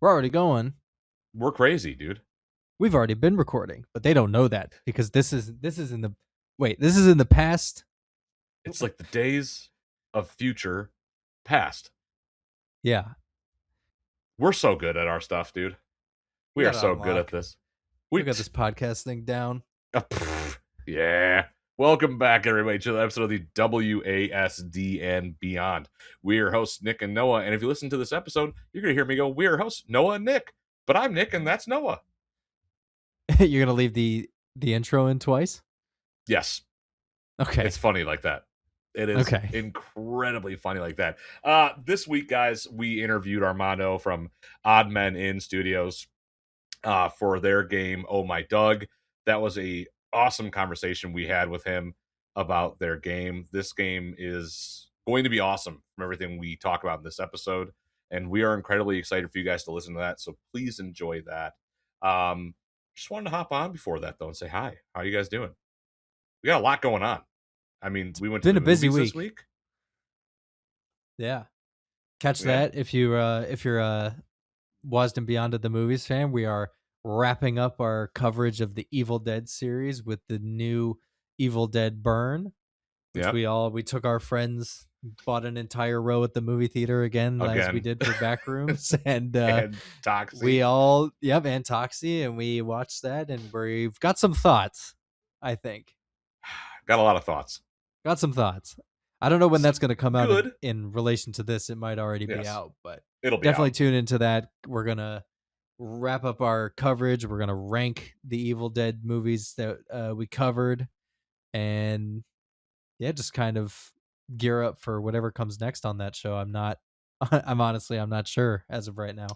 We're already going. We're crazy, dude. We've already been recording, but they don't know that because this is in the this is in the past. It's like the days of future past. Yeah, We're so good at our stuff, dude. we We are got it so on good at lock. this. We We, got this podcast thing down. yeah. Welcome back, everybody, to the episode of the WASD and Beyond. We are hosts Nick and Noah, and if you listen to this episode, you're gonna hear me go, "We are hosts Noah and Nick," but I'm Nick, and that's Noah. You're gonna leave the intro in twice. Yes, Okay. it's funny like that. It is Okay. incredibly funny like that. This week, guys, we interviewed Armando from Odd Men In Studios for their game Oh My Doug. That was a awesome conversation we had with him about their game. This game is going to be awesome from everything we talk about in this episode, and we are incredibly excited for you guys to listen to that. So please enjoy that. Just wanted to hop on before that though and say hi. How are you guys doing? We got a lot going on. I mean, we went to Been the a busy movies this week. week. Yeah. Catch Yeah, that if you're Wasden Beyond at the Movies fan. We are wrapping up our coverage of the Evil Dead series with the new Evil Dead Burn, which yeah. we took our friends, bought an entire row at the movie theater again, as we Again, did for Backrooms, and and we Toxie. all and Toxie, and we watched that, and we've got some thoughts. I think Got a lot of thoughts. got some thoughts. I don't know when So, that's going to come out good. in relation to this. It might already be Yes, out, but it'll be definitely out. tune into that. We're gonna wrap up our coverage. We're gonna rank the Evil Dead movies that we covered, and just kind of gear up for whatever comes next on that show. I'm not. I'm not sure as of right now.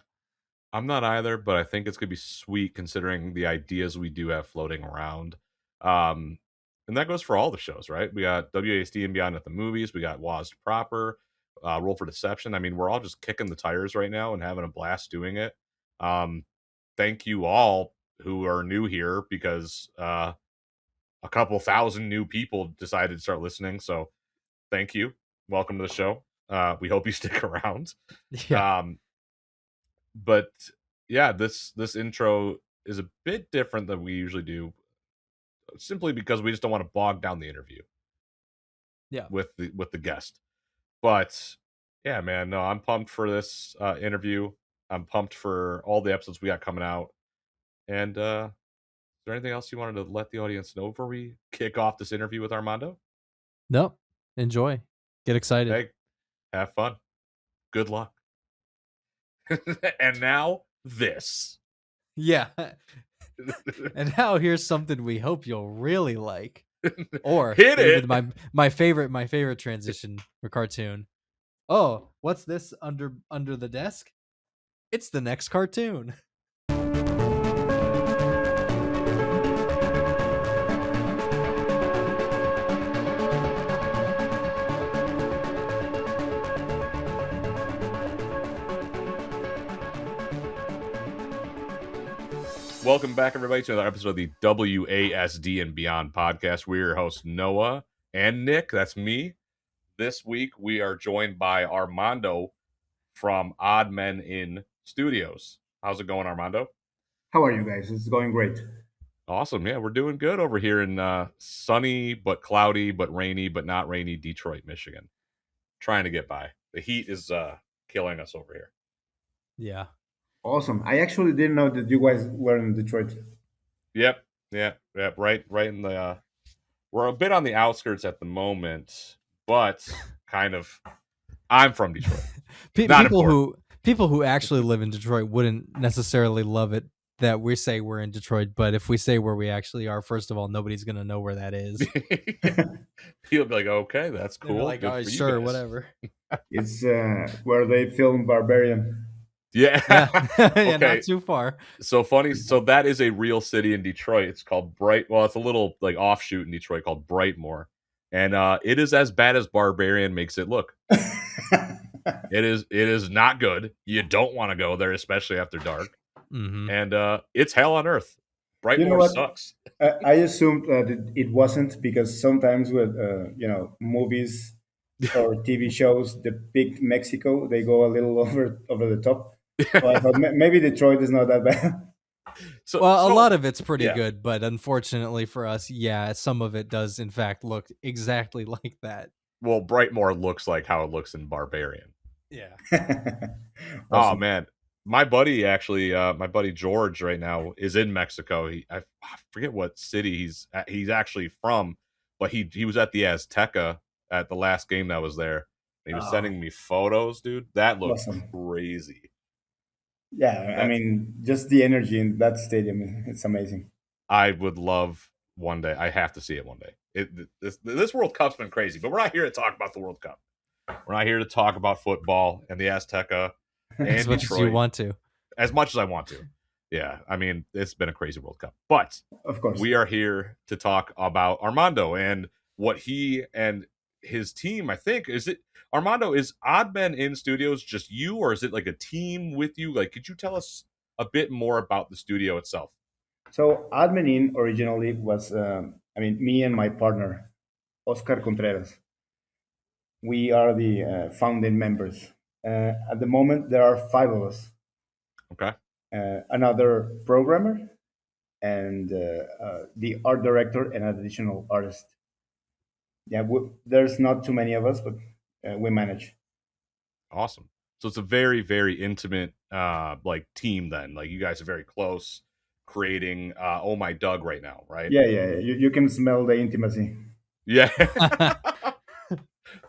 I'm not either, but I think it's gonna be sweet considering the ideas we do have floating around. Um, and that goes for all the shows, right? We got WASD and Beyond at the movies. We got WASD proper, Roll for Deception. I mean, we're all just kicking the tires right now and having a blast doing it. Um, thank you all who are new here because a couple thousand new people decided to start listening. So thank you. Welcome to the show. We hope you stick around. Yeah, Um, but yeah, this intro is a bit different than we usually do, simply because we just don't want to bog down the interview yeah. with the guest. But yeah, man, no, I'm pumped for this interview. I'm pumped for all the episodes we got coming out. And is there anything else you wanted to let the audience know before we kick off this interview with Armando? No, enjoy. Get excited. Hey, have fun. Good luck. And now this. Yeah. And now here's something we hope you'll really like. Or Hit maybe it. my favorite transition for cartoon. Oh, what's this under the desk? It's the next cartoon. Welcome back, everybody, to another episode of the WASD and Beyond podcast. We're your hosts, Noah and Nick. That's me. This week, we are joined by Armando from Odd Men In Studios. How's it going, Armando? How are you guys? It's going great. Awesome. Yeah, we're doing good over here in sunny but cloudy but rainy but not rainy Detroit, Michigan. Trying to get by. The heat is killing us over here. Yeah. Awesome. I actually didn't know that you guys were in Detroit. Yep. Yep. Right in the we're a bit on the outskirts at the moment, but kind of. I'm from Detroit. Not people important. who actually live in Detroit wouldn't necessarily love it that we say we're in Detroit, but if we say where we actually are, first of all, nobody's gonna know where that is. He'll be like, okay, that's They're cool. like, Good oh, for you sure, guys. whatever. It's where they filmed Barbarian. Yeah. Yeah, yeah, Okay. not too far. So funny. So that is a real city in Detroit. It's called Well, it's a little like offshoot in Detroit called Brightmoor, and it is as bad as Barbarian makes it look. It is. It is not good. You don't want to go there, especially after dark. Hmm. And it's hell on earth. You know Brightmoor what? sucks. I assumed that it wasn't because sometimes with movies or TV shows, the big Mexico they go a little over the top. So I thought maybe Detroit is not that bad. so Well, a so lot of it's pretty yeah. good, but unfortunately for us, yeah, some of it does in fact look exactly like that. Well, Brightmoor looks like how it looks in Barbarian. Yeah. Oh Awesome. man, my buddy actually, my buddy George right now is in Mexico. I forget what city he's actually from, but he was at the Azteca at the last game that was there. And he was Oh, sending me photos, dude. That looked awesome. crazy. Yeah, I That's mean, just the energy in that stadium, it's amazing. I would love one day. I have to see it one day. This World Cup's been crazy, but we're not here to talk about the World Cup. We're not here to talk about football and the Azteca As and much as you Detroit want to. as much as I want to. Yeah, I mean, it's been a crazy World Cup. But Of course. we are here to talk about Armando and what he and his team, I think, is it Armando, is Odd Men in Studios just you, or is it like a team with you? Like, could you tell us a bit more about the studio itself? So Admin originally was, I mean, me and my partner, Oscar Contreras. We are the founding members. At the moment, there are five of us. Okay. Another programmer and the art director and an additional artist. Yeah, there's not too many of us, but we manage. Awesome. So it's a very, very intimate like team then. Like you guys are very close creating Oh My Doug right now, right? Yeah, yeah, yeah. You can smell the intimacy. Yeah.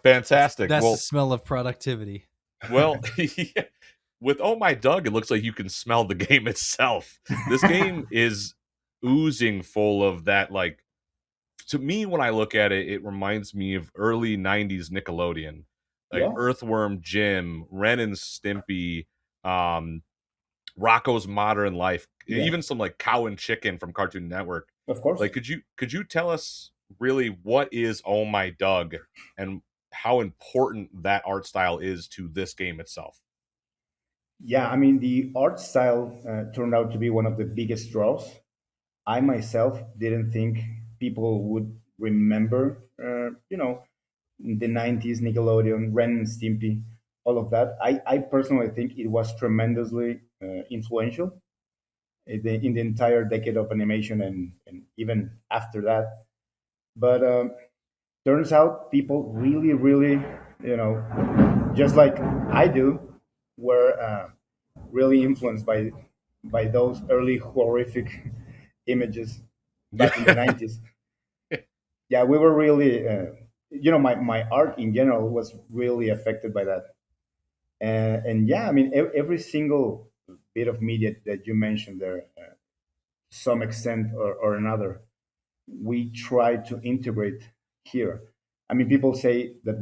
Fantastic. That's the Well, smell of productivity. yeah. With Oh My Doug, it looks like you can smell the game itself. This game is oozing full of that. Like, to me, when I look at it, it reminds me of early 90s Nickelodeon, like Yeah, Earthworm Jim, Ren and Stimpy, um, Rocco's Modern Life, yeah, even some like Cow and Chicken from Cartoon Network. of course. Like, could you tell us really what is Oh My Doug and how important that art style is to this game itself? Yeah, I mean, the art style turned out to be one of the biggest draws. I myself didn't think people would remember, the 90s Nickelodeon, Ren and Stimpy, all of that. I personally think it was tremendously influential in the entire decade of animation and even after that. But turns out people really, really, just like I do, were really influenced by those early horrific images back in the Yeah. 90s. Yeah, we were really, my art in general was really affected by that. And yeah, I mean, every single bit of media that you mentioned there, some extent or another, we try to integrate here. I mean, people say that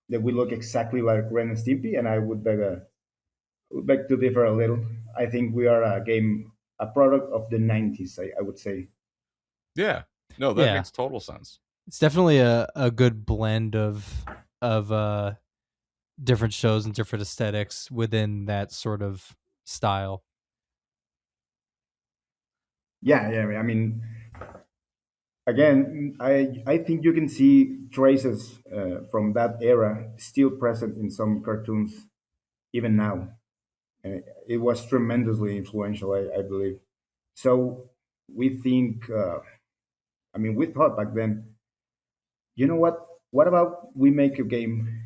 that we look exactly like Ren and Stimpy, and I would beg to differ a little. I think we are a product of the 90s, I would say. Yeah. No, that Yeah. makes total sense. It's definitely a good blend of different shows and different aesthetics within that sort of style. Yeah, yeah. I mean, again, I think you can see traces from that era still present in some cartoons even now. It was tremendously influential, I believe. So we think, I mean, we thought back then, you know what? What about we make a game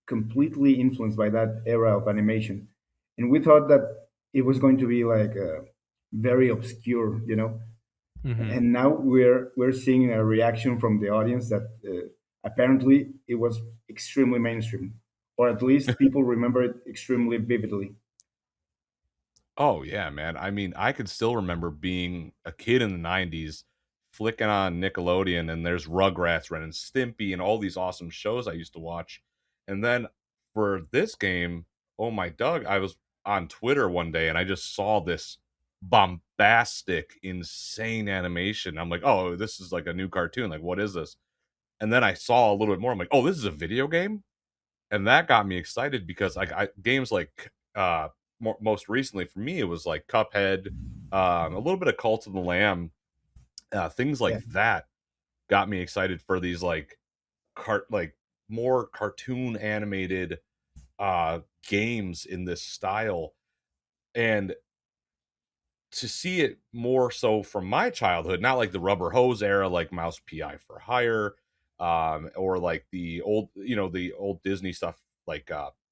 completely influenced by that era of animation? And we thought that it was going to be like very obscure, Hmm. and now we're seeing a reaction from the audience that apparently it was extremely mainstream, or at least people remember it extremely vividly. Oh yeah, man. I mean, I could still remember being a kid in the '90s, flicking on Nickelodeon, and there's Rugrats, Ren and Stimpy, and all these awesome shows I used to watch. And then for this game, oh my Doug, I was on Twitter one day and I just saw this bombastic, insane animation. I'm like, oh, this is like a new cartoon. Like, what is this? And then I saw a little bit more. I'm like, oh, this is a video game, and that got me excited because I games like most recently for me it was like Cuphead, a little bit of Cult of the Lamb, things Yeah, like that got me excited for these like like more cartoon animated games in this style. And to see it more so from my childhood, not like the rubber hose era, like Mouse PI for Hire, or like the old, the old Disney stuff like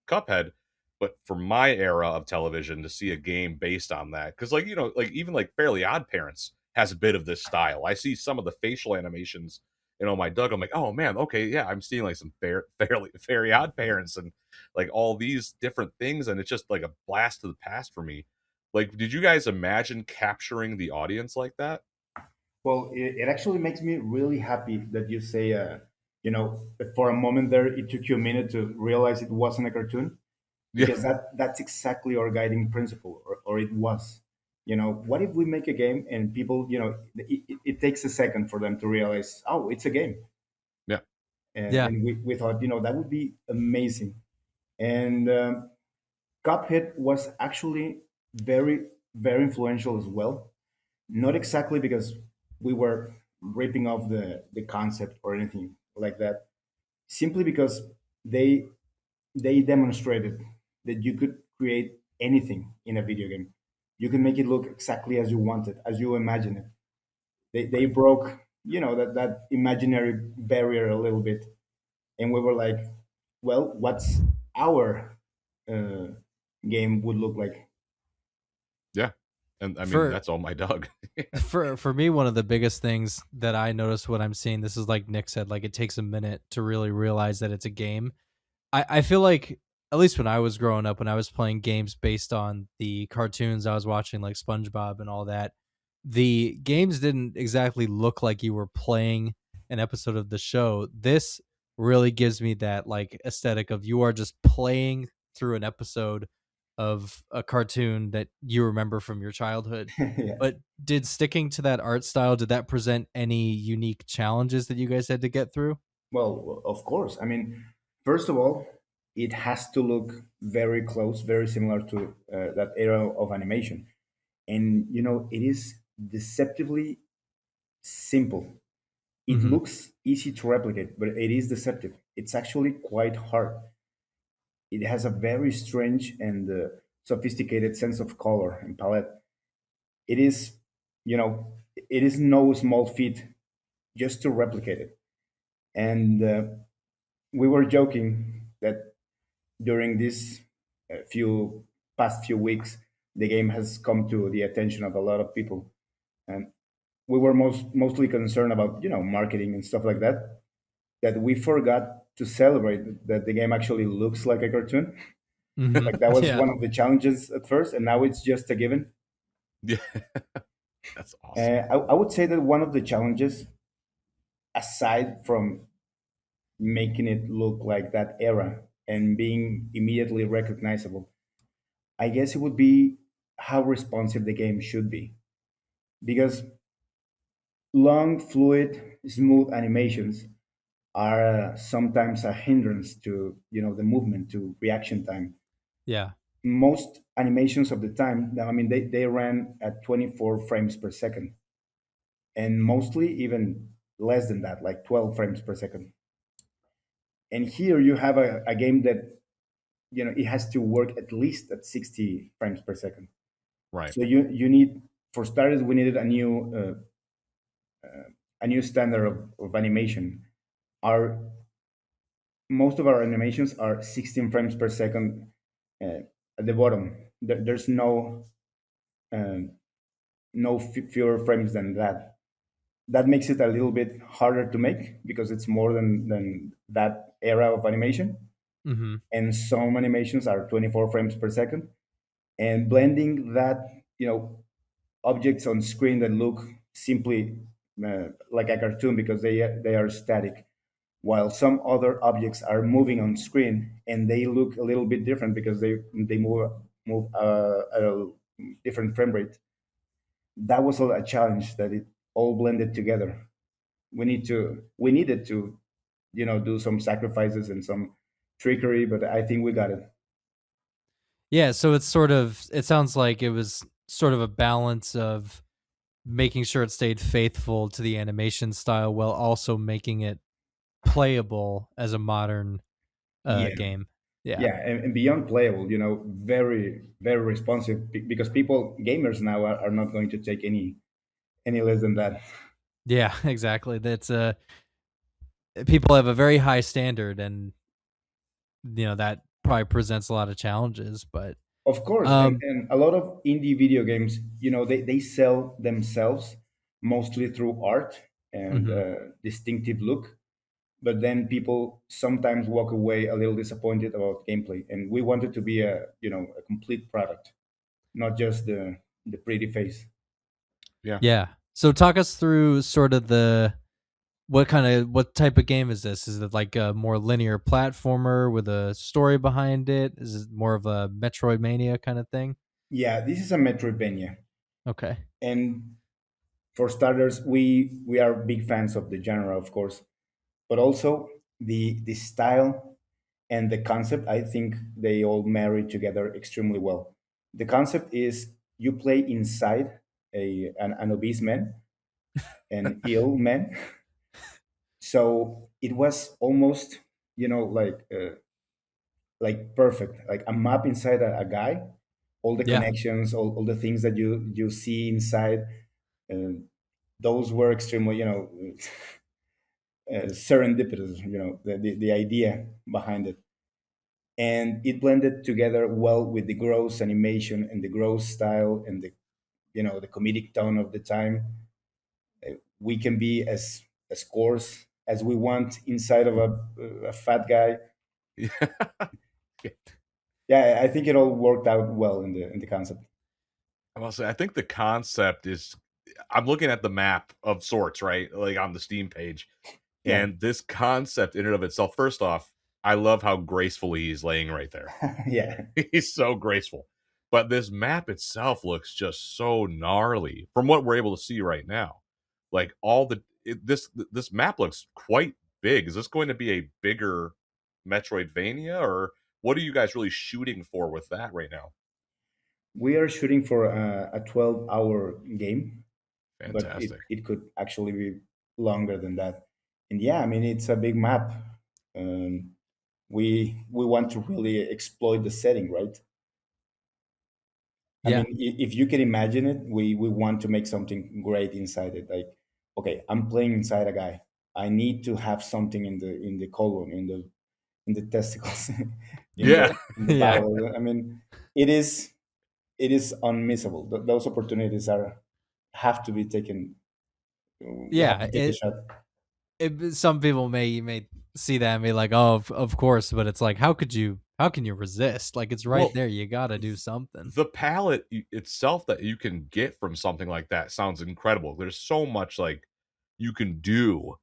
Cuphead, but for my era of television, to see a game based on that, because like like even like Fairly Odd Parents has a bit of this style. I see some of the facial animations, my Doug. I'm like, oh man, okay, yeah, I'm seeing like some Fairly Odd Parents and like all these different things, and it's just like a blast to the past for me. Like, did you guys imagine capturing the audience like that? Well, it actually makes me really happy that you say, that for a moment there, it took you a minute to realize it wasn't a cartoon, Yeah, because that's exactly our guiding principle, or it was. What if we make a game and people, it takes a second for them to realize, oh, it's a game. yeah, Yeah. And we thought, that would be amazing. And Cuphead was actually very, very influential as well. Not exactly because we were ripping off the concept or anything like that. Simply because they they demonstrated that you could create anything in a video game. You can make it look exactly as you want it, as you imagine it. They Right. broke, that imaginary barrier a little bit, and we were like, well, what's our uh, game would look like? yeah. And I mean, For that's all my Doug. for me, one of the biggest things that I notice when I'm seeing this is like Nick said, like it takes a minute to really realize that it's a game. I feel like at least when I was growing up, when I was playing games based on the cartoons I was watching, like SpongeBob and all that, the games didn't exactly look like you were playing an episode of the show. This really gives me that like aesthetic of you are just playing through an episode of a cartoon that you remember from your childhood. Yeah. But did sticking to that art style, did that present any unique challenges that you guys had to get through? Well, of course. I mean, first of all, it has to look very close, very similar to that era of animation. And, it is deceptively simple. It Hmm. looks easy to replicate, but it is deceptive. It's actually quite hard. It has a very strange and sophisticated sense of color and palette. It is, you know, it is no small feat just to replicate it. And we were joking that during these past few weeks, the game has come to the attention of a lot of people, and we were mostly concerned about marketing and stuff like that. That we forgot to celebrate that the game actually looks like a cartoon. Hmm. Like that was Yeah. one of the challenges at first, and now it's just a given. Yeah, that's awesome. I would say that one of the challenges, aside from making it look like that era and being immediately recognizable, I guess it would be how responsive the game should be. Because long, fluid, smooth animations are sometimes a hindrance to the movement, to reaction time. Yeah. Most animations of the time, I mean, they ran at 24 frames per second, and mostly even less than that, like 12 frames per second. And here you have a game that it has to work at least at 60 frames per second. Right. So you need, for starters, we needed a new standard of animation. Our Most of our animations are 16 frames per second uh, at the bottom. There's um, no fewer frames than that. That makes it a little bit harder to make because it's more than that era of animation. Hmm. And some animations are 24 frames per second. And blending that, objects on screen that look simply like a cartoon because they are static, while some other objects are moving on screen and they look a little bit different because they move at a different frame rate. That was a challenge that it all blended together. We needed to do some sacrifices and some trickery, but I think we got it. Yeah, so it's sort of it sounds like it was sort of a balance of making sure it stayed faithful to the animation style while also making it playable as a modern Yeah, game. Yeah. Yeah, and beyond playable, very very responsive because people gamers now are not going to take any less than that. Yeah, exactly. That's people have a very high standard, and that probably presents a lot of challenges, but Of course, and um and a lot of indie video games, they sell themselves mostly through art and mhm. distinctive look, but then people sometimes walk away a little disappointed about gameplay, and we want it to be a complete product, not just the pretty face. Yeah. Yeah. So talk us through sort of what type of game is this? Is it like a more linear platformer with a story behind it? Is it more of a Metroidvania kind of thing? Yeah, this is a Metroidvania, Okay. and for starters, we are big fans of the genre, of course, but also the style and the concept. I think they all marry together extremely well. The concept is you play inside an obese man, an ill man. So it was almost, like perfect, like a map inside a guy. All the Yeah. connections, all the things that you see inside, uh, those were extremely, serendipitous. The idea behind it, and it blended together well with the gross animation and the gross style and the comedic tone of the time. We can be as coarse as we want inside of a fat guy. Yeah. Yeah, I think it all worked out well in the concept. I must say, I think the concept is. I'm looking at the map of sorts, right? Like on the Steam page, Yeah. and this concept in and of itself. First off, I love how gracefully he's laying right there. Yeah. He's so graceful. But this map itself looks just so gnarly from what we're able to see right now. Like all this map looks quite big. Is this going to be a bigger Metroidvania, or what are you guys really shooting for with that right now? We are shooting for a 12-hour game, but it, Fantastic. it could actually be longer than that. And yeah, I mean, it's a big map. Um, we want to really exploit the setting, right? I Yeah. mean, if you can imagine it, we want to make something great inside it. Like, okay, I'm playing inside a guy. I need to have something in the colon, in the testicles, in the Yeah. in the Yeah. bowel. I mean, it is unmissable. Those opportunities are have to be taken. We have Yeah. to take the shot. Some people may see that and be like, "Oh, of course," but it's like, how can you resist? Like, it's right Well, there. You got to do something. the palette itself that you can get from something like that sounds incredible. There's so much like you can do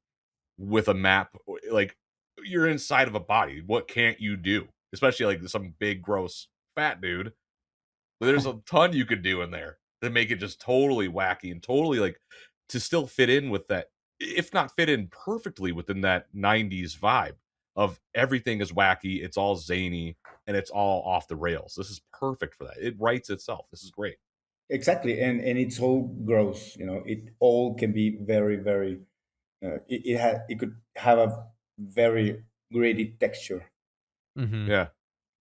with a map. Like you're inside of a body. What can't you do? Especially like some big gross fat dude. There's a ton you could do in there to make it just totally wacky and totally like to still fit in with that, if not fit in perfectly within that 90s vibe of everything is wacky, it's all zany, and it's all off the rails. This is perfect for that. It writes itself. This is great. Exactly, and it's all gross. It all can be very very. It could have a very gritty texture Hmm. Yeah.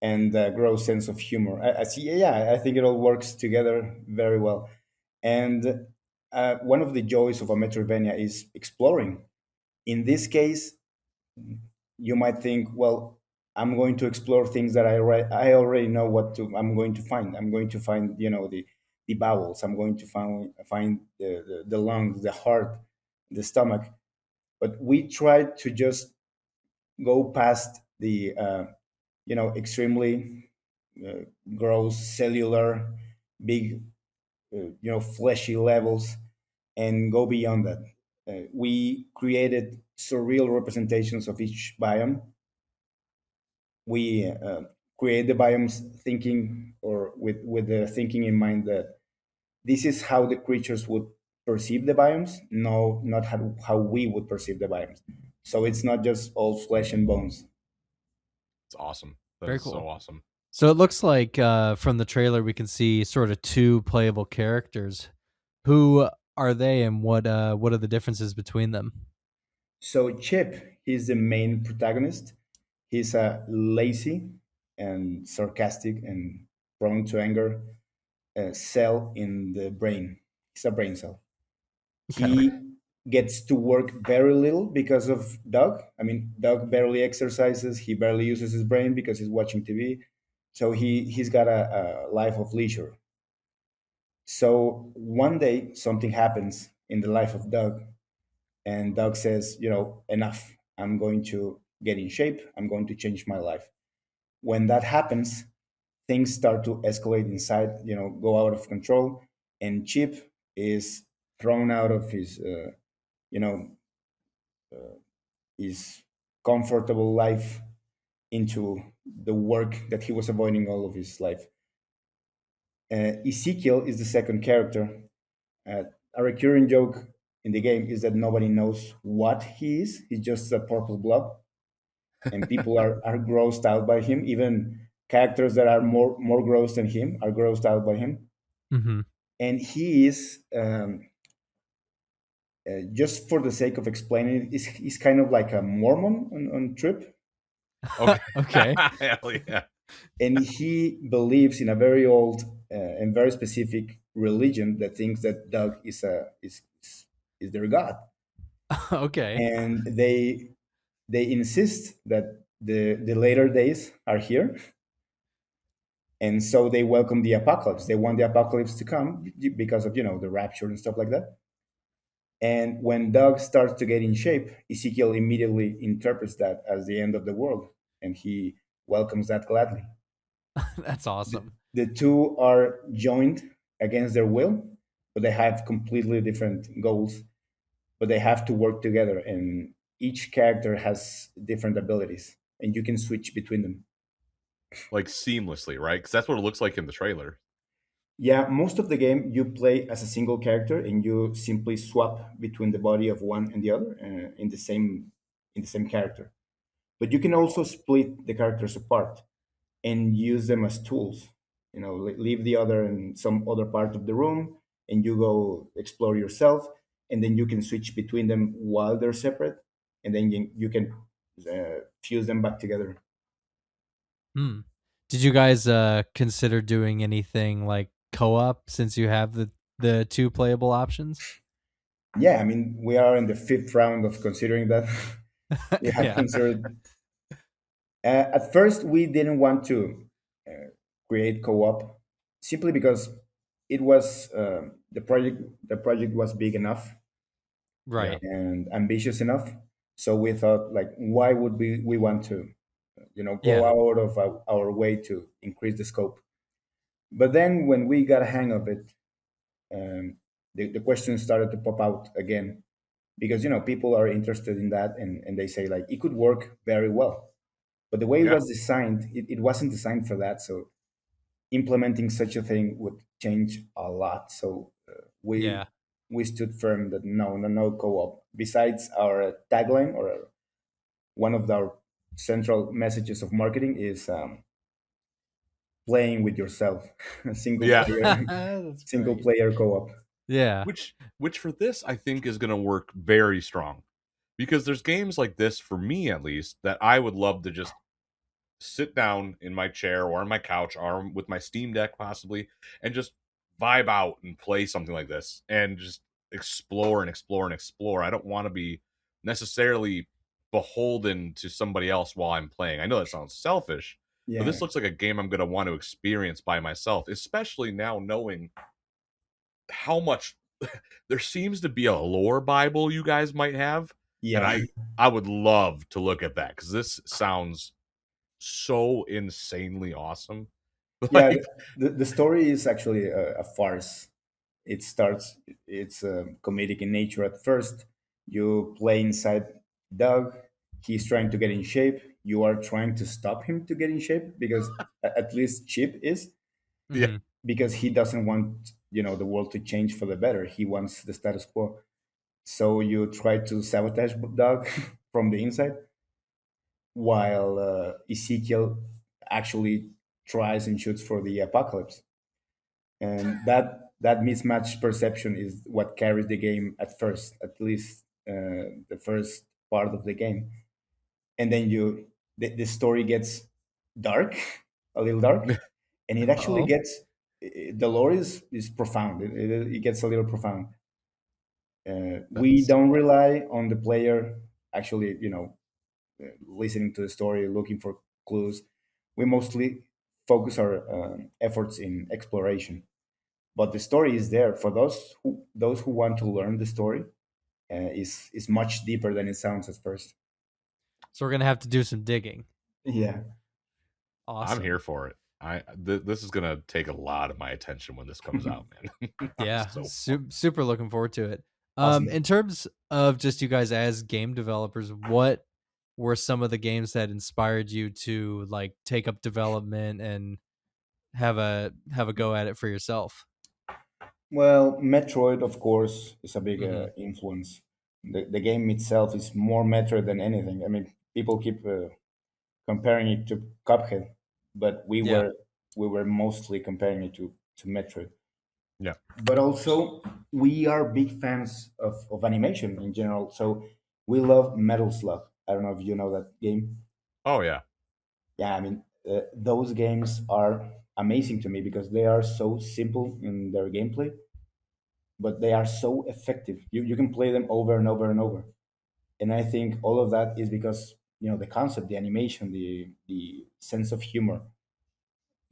and a gross sense of humor. I see. Yeah, I think it all works together very well. And one of the joys of a Metroidvania is exploring. In this case, you might think, well, I'm going to explore things that I already know what to. I'm going to find. I'm going to find the bowels. I'm going to find the lungs, the heart, the stomach. But we try to just go past the extremely uh, gross cellular, big, fleshy levels, and go beyond that. We created surreal representations of each biome. We create the biomes thinking or with the thinking in mind that this is how the creatures would perceive the biomes, no, not how we would perceive the biomes. So it's not just all flesh and bones. It's awesome. That Very is so cool. awesome. So it looks like from the trailer we can see sort of two playable characters. Who are they, and what are the differences between them? So Chip, he's the main protagonist. He's a lazy and sarcastic and prone to anger cell in the brain. It's a brain cell. Okay. He gets to work very little because of Doug. I mean, Doug barely exercises. He barely uses his brain because he's watching TV. So he's got a life of leisure. So one day something happens in the life of Doug, and Doug says, enough. I'm going to get in shape. I'm going to change my life. When that happens, things start to escalate inside, go out of control, and Chip is thrown out of you know, his comfortable life into the work that he was avoiding all of his life. Ezekiel is the second character. Uh, a recurring joke in the game is that nobody knows what he is. He's just a purple blob, and people are grossed out by him. Even characters that are more gross than him are grossed out by him. Hmm. And he is just for the sake of explaining it, he's kind of like a Mormon on trip, Okay. Okay. Hell yeah. and he believes in a very old and very specific religion that thinks that Doug is their god, Okay. and they insist that the later days are here, and so they welcome the apocalypse. They want the apocalypse to come because of the rapture and stuff like that. And when Doug starts to get in shape, Ezekiel immediately interprets that as the end of the world, and he welcomes that gladly. That's The, awesome. the two are joined against their will, but they have completely different goals, but they have to work together, and each character has different abilities, and you can switch between them. Like seamlessly, right? Because that's what it looks like in the trailer. Yeah, most of the game you play as a single character, and you simply swap between the body of one and the other in the same character. But you can also split the characters apart and use them as tools. Leave the other in some other part of the room, and you go explore yourself, and then you can switch between them while they're separate, and then you can fuse them back together. Hmm. Did you guys consider doing anything like co-op since you have the two playable options? Yeah, I mean, we are in the fifth round of considering that. We have Yeah. considered. At first, we didn't want to uh, create co-op simply because it was the project. The project was big enough Yeah. Right. and ambitious enough. So we thought, like, why would we want to, go Yeah. out of our way to increase the scope? But then when we got a hang of it, the questions started to pop out again because people are interested in that, and they say like it could work very well. But the way it Yeah. was designed, it wasn't designed for that. So implementing such a thing would change a lot. So we Yeah. we stood firm that no, no, no co-op. Besides our tagline, or one of our central messages of marketing is playing with yourself, single Yeah. player, That's single great. player co-op. Yeah. Which for this I think is going to work very strong because there's games like this for me at least that I would love to just sit down in my chair or on my couch or with my Steam Deck possibly and just vibe out and play something like this and just explore and explore and explore. I don't want to be necessarily beholden to somebody else while I'm playing. I know that sounds selfish, but Yeah, this looks like a game I'm going to want to experience by myself, especially now knowing how much there seems to be a lore bible you guys might have, and yeah, I would love to look at that cuz this sounds so insanely awesome. yeah. Like, The story is actually a farce. It's comedic in nature at first. You play inside Doug. He's trying to get in shape. You are trying to stop him to get in shape because at least Chip is, yeah, Hmm. because he doesn't want the world to change for the better. He wants the status quo. So you try to sabotage Doug from the inside, while Ezekiel actually tries and shoots for the apocalypse. And that mismatched perception is what carries the game at first, at least the first part of the game. And then the story gets dark, a little dark, and it actually Oh, gets the lore is profound. It gets a little profound. We That's don't rely on the player actually, listening to the story, looking for clues. We mostly focus our efforts in exploration. But the story is there for those who want to learn the story. Is much deeper than it sounds at first. so we're gonna have to do some digging. Yeah. I'm Awesome. here for it. This is gonna take a lot of my attention when this comes out, man. I'm Yeah, so super looking forward to it. Awesome. In terms of just you guys as game developers, what were some of the games that inspired you to like take up development and have a go at it for yourself? Well, Metroid, of course, is a big Hmm. influence. The game itself is more Metroid than anything. I mean, people keep comparing it to Cuphead, but we Yeah, were we were mostly comparing it to Metroid. yeah. But also, we are big fans of animation in general. So we love Metal Slug. I don't know if you know that game. Oh yeah. Yeah, I mean, those games are amazing to me because they are so simple in their gameplay, but they are so effective. You can play them over and over and over. And I think all of that is because the concept, the animation, the sense of humor,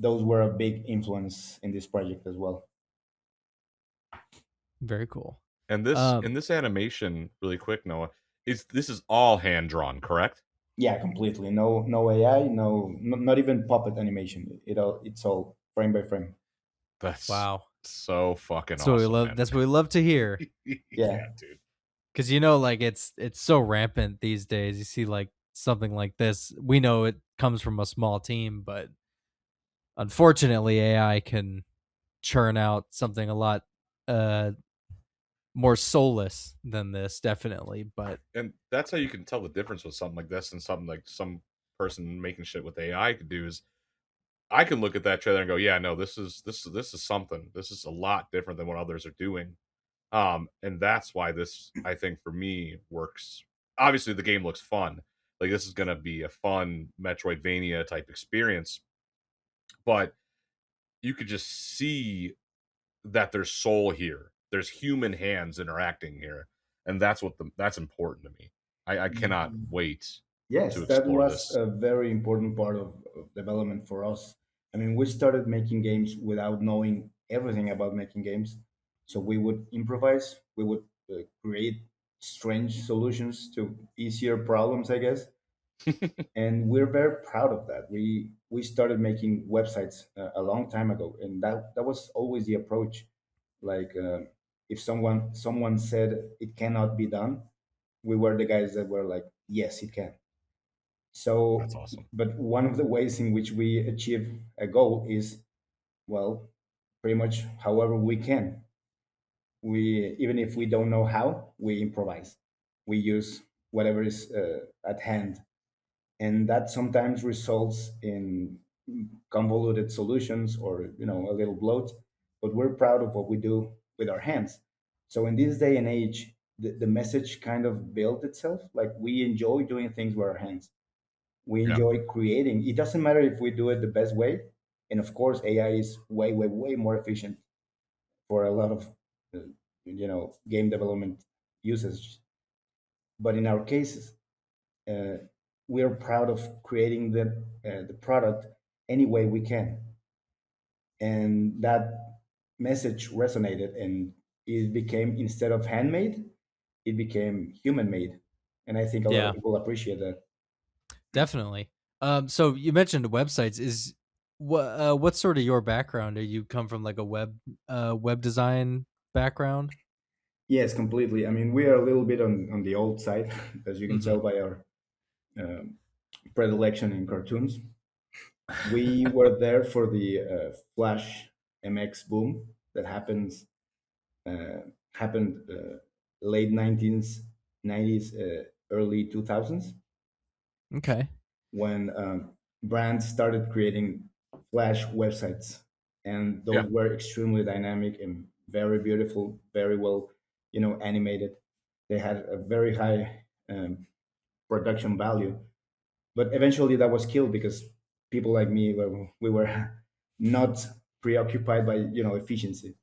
those were a big influence in this project as well. very cool. And this Um, in this animation, really quick, Noah, is this is all hand drawn, correct? Yeah, completely. No AI, not even puppet animation. It's all frame by frame. That's wow, so fucking that's what we awesome, love. man. That's what we love to hear. Yeah, Yeah, dude. Because like it's so rampant these days. You see like something like this. We know it comes from a small team, but unfortunately, AI can churn out something a lot uh more soulless than this, definitely. But And that's how you can tell the difference with something like this and something like some person making shit with AI could do is I can look at that trailer and go, yeah, no, this is something. This is a lot different than what others are doing. And that's why this, I think, for me works. Obviously, the game looks fun. Like this is gonna be a fun Metroidvania type experience, but you could just see that there's soul here. There's human hands interacting here, and that's important to me. I cannot wait to yes, that explore was this. a very important part of development for us. I mean, we started making games without knowing everything about making games, so we would improvise. We would create strange solutions to easier problems, I guess. And we're very proud of that. We started making websites a long time ago, and that was always the approach. Like if someone said it cannot be done, we were the guys that were like, yes, it can. That's So, awesome. but one of the ways in which we achieve a goal is, well, pretty much however we can. We Even if we don't know how, we improvise. We use whatever is at hand, and that sometimes results in convoluted solutions or a little bloat, but we're proud of what we do with our hands. So in this day and age, the message kind of built itself. Like, we enjoy doing things with our hands. We Yeah, enjoy creating. It doesn't matter if we do it the best way, and of course AI is way more efficient for a lot of game development uses. But in our cases, uh, we are proud of creating the product any way we can, and that message resonated, and it became, instead of handmade, it became human made, and I think a lot of yeah, people appreciate that. definitely. So you mentioned websites. Is what's sort of your background? Are you come from like a web design background? Yes, completely. I mean, we are a little bit on the old side, as you can Hmm. tell by our um, predilection in cartoons. We were there for the Flash MX boom that uh, happened late 1990s, early 2000s, Okay. when brands started creating Flash websites, and yeah. those were extremely dynamic and very beautiful, very well, animated. They had a very high production value, but eventually that was killed because people like me, we were not preoccupied by efficiency.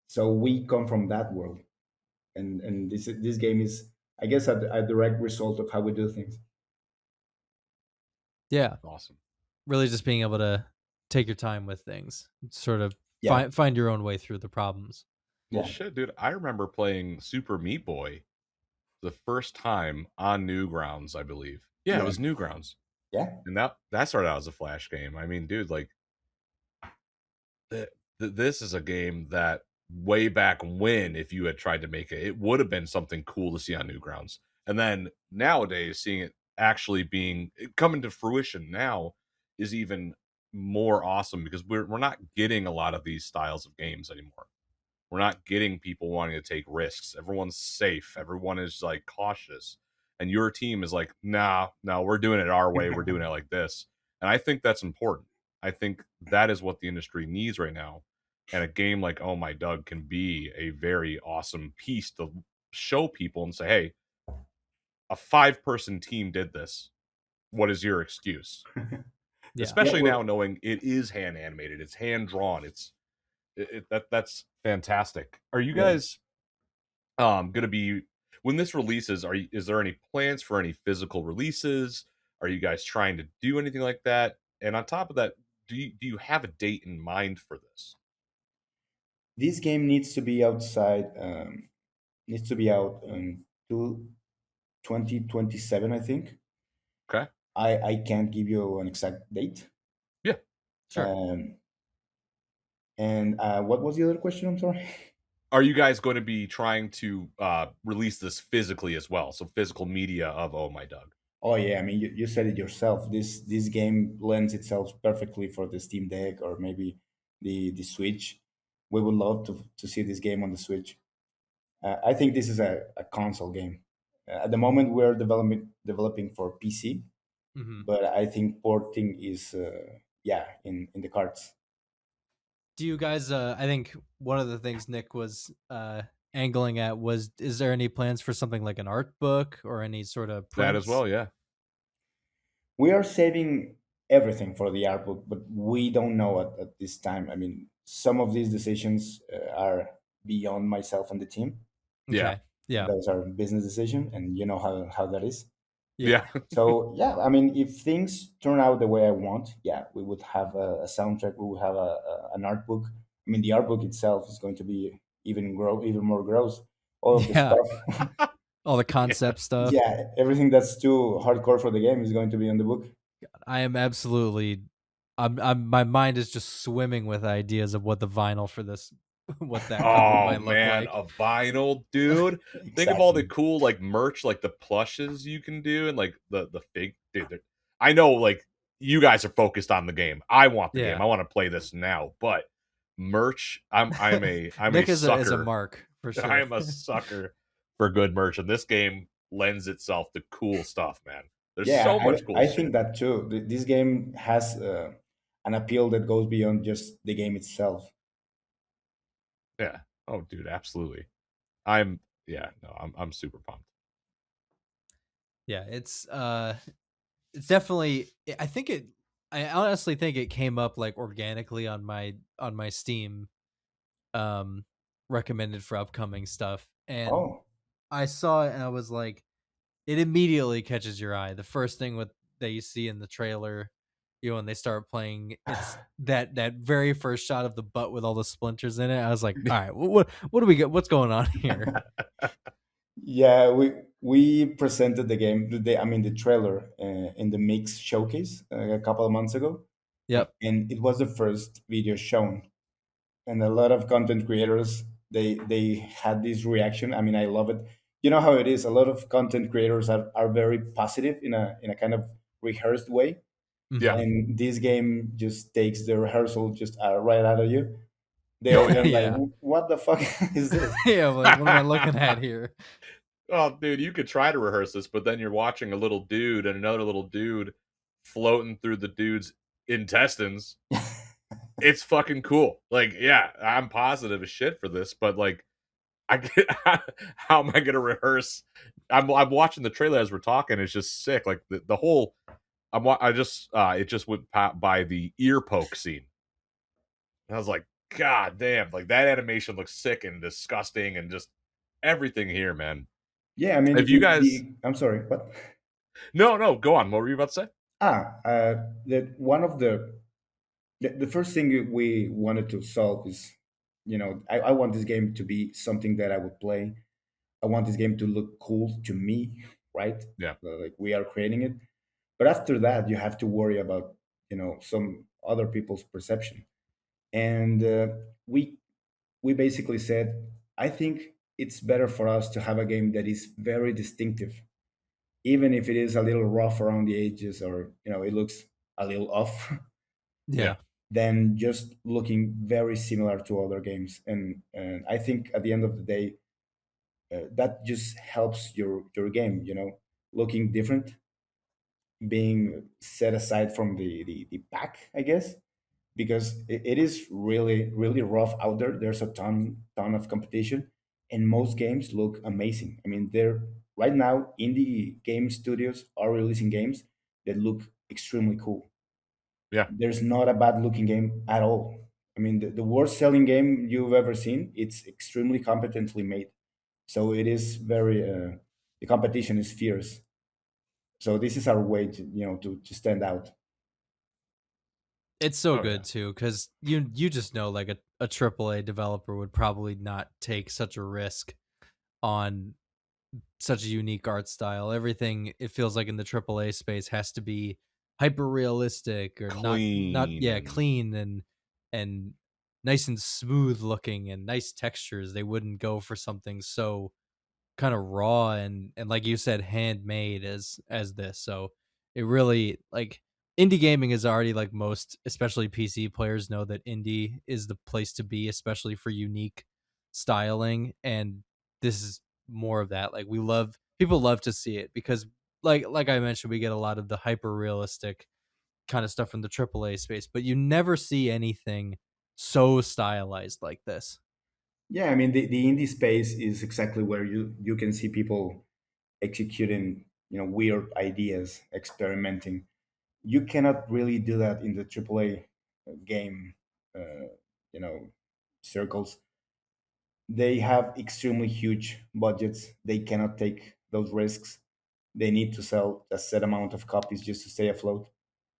So we come from that world, and this game is, I guess, a direct result of how we do things. Yeah, Awesome. really just being able to take your time with things, sort of Yeah, find your own way through the problems. Well, yeah, shit, dude. I remember playing Super Meat Boy the first time on Newgrounds, I believe. Yeah, it yeah, was Newgrounds, yeah. and that started out as a Flash game. I mean, dude, like th- this is a game that way back when, if you had tried to make it, it would have been something cool to see on Newgrounds. And then nowadays, seeing it actually being coming to fruition now is even more awesome because we're not getting a lot of these styles of games anymore. We're not getting people wanting to take risks. Everyone's safe. Everyone is like cautious. And your team is like, nah, no, we're doing it our way. We're doing it like this. And I think that's important. I think that is what the industry needs right now. And a game like Oh My Doug can be a very awesome piece to show people and say, hey, a 5-person team did this. What is your excuse? Yeah. Yeah, Especially now well, knowing it is hand animated, it's hand drawn, that's fantastic. Are you yeah. guys gonna be when this releases, is there any plans for any physical releases? Are you guys trying to do anything like that? And on top of that, do you have a date in mind for this? This game needs to be outside. Needs to be out to 2027, I think. Okay. I can't give you an exact date. Yeah. Sure. Um, and what was the other question? I'm sorry. Are you guys going to be trying to release this physically as well? So physical media of Oh My Doug. Oh yeah, I mean you said it yourself. This game lends itself perfectly for the Steam Deck or maybe the Switch. We would love to see this game on the Switch. I think this is a console game. At the moment, we're developing for PC, Hmm. but I think porting is yeah in the cards. Do you guys? I think one of the things Nick was angling at was: is there any plans for something like an art book or any sort of That as prints? well, yeah. We are saving everything for the art book, but we don't know at this time. I mean, some of these decisions are beyond myself and the team. Yeah. Okay. Yeah. Those are business decisions, and you know how that is. Yeah. Yeah. So yeah, I mean, if things turn out the way I want, yeah, we would have a soundtrack. We would have an art book. I mean, the art book itself is going to be even more gross. All of the Yeah. stuff, All the Yeah. concept stuff. yeah, everything that's too hardcore for the game is going to be on the book. I am absolutely. My mind is just swimming with ideas of what the vinyl for this, what that cover Oh might look man, like. a vinyl, dude. Think of all the Exactly. cool like merch, like the plushes you can do, and like the fig. Dude, I know, like you guys are focused on the game. I want the game. Yeah. I want to play this now. But merch, I'm a Nick is a sucker. mark for I sure. am a sucker for good merch, and this game lends itself to cool stuff, man. There's Yeah, so much cool I think shit. that too. This game has an appeal that goes beyond just the game itself. Yeah. Oh, dude, absolutely. I'm yeah. No, I'm super pumped. Yeah, it's definitely. I think it. I honestly think it came up like organically on my Steam um recommended for upcoming stuff, and Oh, I saw it and I was like, it immediately catches your eye. The first thing with that you see in the trailer, when they start playing, it's that very first shot of the butt with all the splinters in it. I was like, all right, what do we get? What's going on here? yeah. We presented the game. I mean, the trailer in the Mix showcase a couple of months ago, Yep. and it was the first video shown. And a lot of content creators they had this reaction. I mean, I love it. You know how it is. A lot of content creators are very positive in a kind of rehearsed way, Yeah. Hmm. and this game just takes the rehearsal just right out of you. Oh They're yeah. like, Yeah. what the fuck is this? Yeah. Like, what am I looking at here? Oh, dude, you could try to rehearse this, but then you're watching a little dude and another little dude floating through the dude's intestines. It's fucking cool. Like, yeah, I'm positive as shit for this, but like, I get, how am I gonna rehearse? I'm watching the trailer as we're talking. It's just sick. Like the whole I just it just went by the ear poke scene. And I was like, God damn, like that animation looks sick and disgusting and just everything here, man. Yeah, I mean, Have you guys? I'm sorry, what? No, no, go on. What were you about to say? That one of the first thing we wanted to solve is, I want this game to be something that I would play. I want this game to look cool to me, right? Yeah, Like we are creating it. But after that, you have to worry about, some other people's perception. And we basically said, I think it's better for us to have a game that is very distinctive, even if it is a little rough around the edges, or it looks a little off, yeah, Yeah. than just looking very similar to other games. And I think at the end of the day, that just helps your game, looking different, being set aside from the pack, I guess, because it is really really rough out there. There's a ton of competition, and most games look amazing. I mean, they're right now indie game studios are releasing games that look extremely cool. yeah, There's not a bad looking game at all. I mean, the worst selling game you've ever seen, it's extremely competently made. So it is very the competition is fierce. So this is our way to to stand out. It's so oh yeah, good too, because you just know like a AAA developer would probably not take such a risk on such a unique art style. Everything it feels like in the AAA space has to be hyper realistic or not clean yeah, and clean and nice and smooth looking and nice textures. They wouldn't go for something so kind of raw and like you said handmade as this. So it really like indie gaming is already like most especially PC players know that indie is the place to be, especially for unique styling, and this is more of that. Like we love people love to see it because like I mentioned we get a lot of the hyper realistic kind of stuff from the AAA space, but you never see anything so stylized like this. Yeah, I mean, the indie space is exactly where you can see people executing weird ideas, experimenting. You cannot really do that in the AAA game, uh, you know circles. They have extremely huge budgets. They cannot take those risks. They need to sell a set amount of copies just to stay afloat.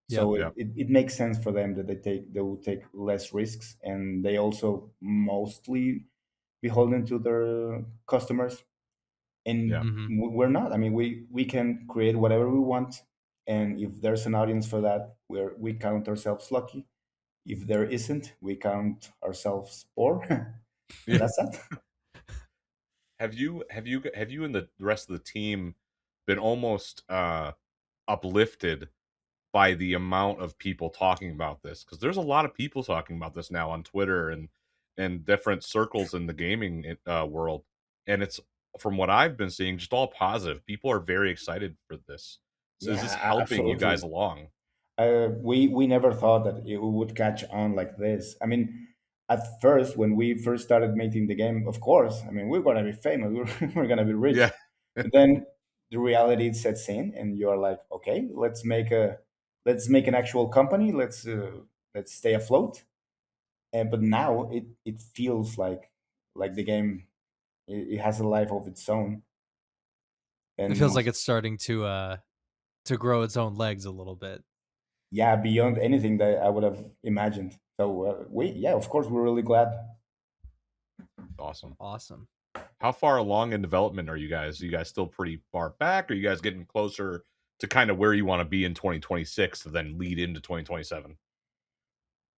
Yep. So yeah, it makes sense for them that they will take less risks, and they also mostly beholden to their customers. yeah, And Mhm. we're not. I mean, we can create whatever we want, and if there's an audience for that, we count ourselves lucky. If there isn't, we count ourselves poor. And yeah. that's that. Have you and the rest of the team been almost uplifted by the amount of people talking about this? Because there's a lot of people talking about this now on Twitter and different circles in the gaming world, and it's from what I've been seeing, just all positive. People are very excited for this. So is Yeah, this helping you guys absolutely. along? We never thought that it would catch on like this. I mean, at first, when we first started making the game, of course, I mean, we're gonna be famous, we're gonna be rich. Yeah, But then the reality sets in, and you are like, okay, let's make an actual company. Let's stay afloat. And but now it feels like the game it has a life of its own. It And feels like it's starting to grow its own legs a little bit. yeah, beyond anything that I would have imagined. So yeah, of course, we're really glad. awesome. Awesome. How far along in development are you guys? Are you guys still pretty far back? Are you guys getting closer to kind of where you want to be in 2026 to then lead into 2027?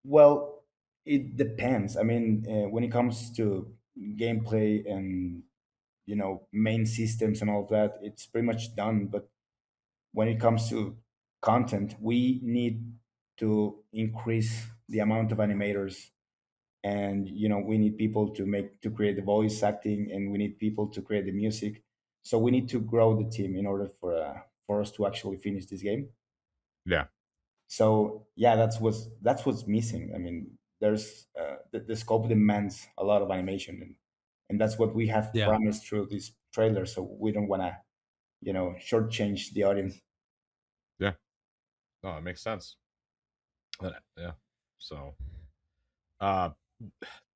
Well, it depends. I mean, when it comes to gameplay and main systems and all of that, it's pretty much done. But when it comes to content, we need to increase the amount of animators, and we need people to create the voice acting, and we need people to create the music. So we need to grow the team in order for us to actually finish this game. Yeah, So yeah, that's what's missing. I mean, there's the scope demands a lot of animation, and that's what we have Yeah. promised through this trailer. So we don't want to shortchange the audience. yeah. No, it makes sense. Yeah. So, uh,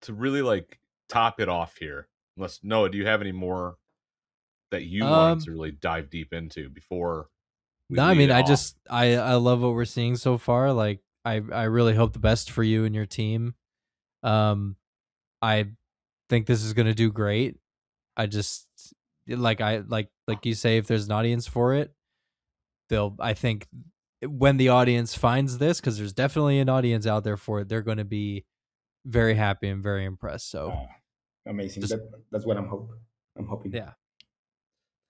to really like top it off here, unless Noah, do you have any more that you wanted Um, to really dive deep into before we no, I lead mean, it off? I love what we're seeing so far. Like, I really hope the best for you and your team. Um, I think this is gonna do great. I just like you say, if there's an audience for it, I think when the audience finds this, because there's definitely an audience out there for it, they're going to be very happy and very impressed. So Ah, amazing. just That's what I'm hoping. yeah.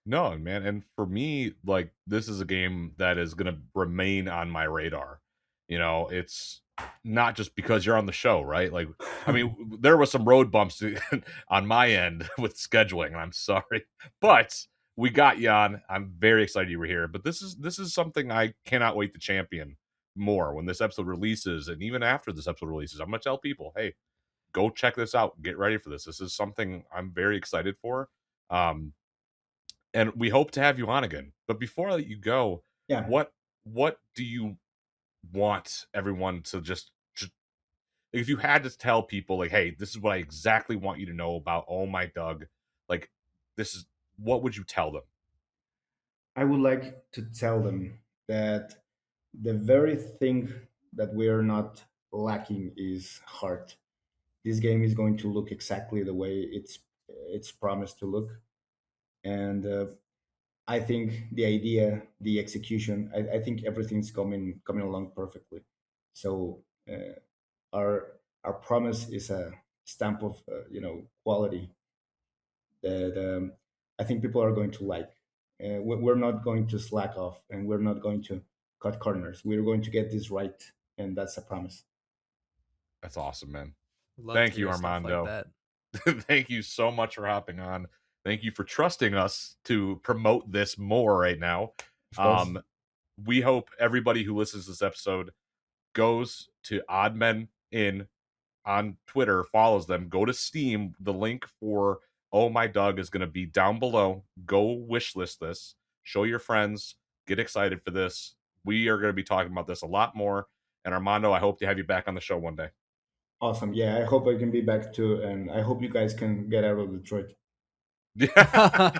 No, man. And for me, like, this is a game that is going to remain on my radar. You know, it's not just because you're on the show, right? Like, I mean, there was some road bumps on my end with scheduling, and I'm sorry, but we got you on. I'm very excited you were here. But this is something I cannot wait to champion more when this episode releases, and even after this episode releases. I'm gonna tell people, hey, go check this out. Get ready for this. This is something I'm very excited for. Um, and we hope to have you on again. But before I let you go, Yeah, what do you want everyone to just if you had to tell people like, hey, this is what I exactly want you to know about Oh My Doug, like this is what would you tell them? I would like to tell them that the very thing that we are not lacking is heart. This game is going to look exactly the way it's promised to look, and I think the idea, the execution, I think everything's coming along perfectly. So our promise is a stamp of quality that I think people are going to like. We're not going to slack off, and we're not going to cut corners. We're going to get this right, and that's a promise. That's awesome, man. Love to Thank you, hear stuff like Armando. that. Thank you so much for hopping on. Thank you for trusting us to promote this more right now. Of course. Um, we hope everybody who listens to this episode goes to Odd Men In on Twitter, follows them, go to Steam. The link for Oh My Doug is going to be down below. Go wishlist this, show your friends, get excited for this. We are going to be talking about this a lot more. And Armando, I hope to have you back on the show one day. Awesome. Yeah, I hope I can be back too, and I hope you guys can get out of Detroit. Yeah.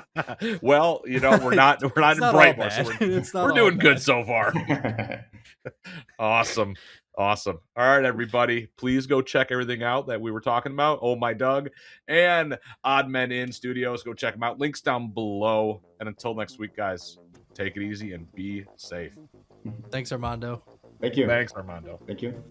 Well, we're not It's in not all Brightmoor, so bad. we're It's not we're all doing good bad. so far. Awesome. Awesome. All right, everybody. Please go check everything out that we were talking about. Oh My Doug and Odd Men In Studios. Go check them out. Links down below. And until next week, guys, take it easy and be safe. Thanks, Armando. Thank you. Thanks, Armando. Thank you.